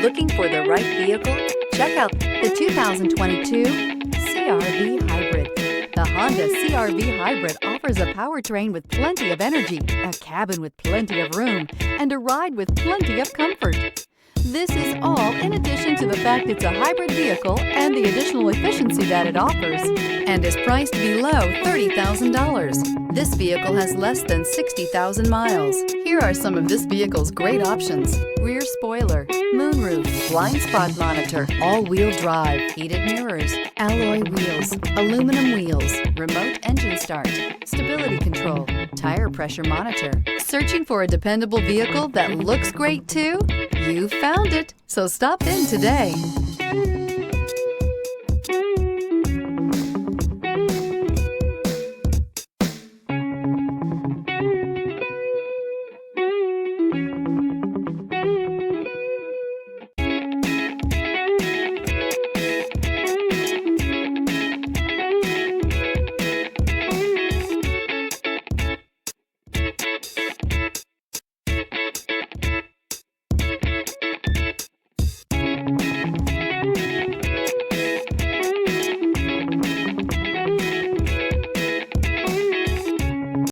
Looking for the right vehicle? Check out the 2022 CR-V Hybrid. The Honda CR-V Hybrid offers a powertrain with plenty of energy, a cabin with plenty of room, and a ride with plenty of comfort. This is all in addition to the fact it's a hybrid vehicle and the additional efficiency that it offers, and is priced below $30,000. This vehicle has less than 60,000 miles. Here are some of this vehicle's great options: rear spoiler, moonroof, blind spot monitor, all-wheel drive, heated mirrors, alloy wheels, aluminum wheels, remote engine start, stability control, tire pressure monitor. Searching for a dependable vehicle that looks great too? You found it, so stop in today.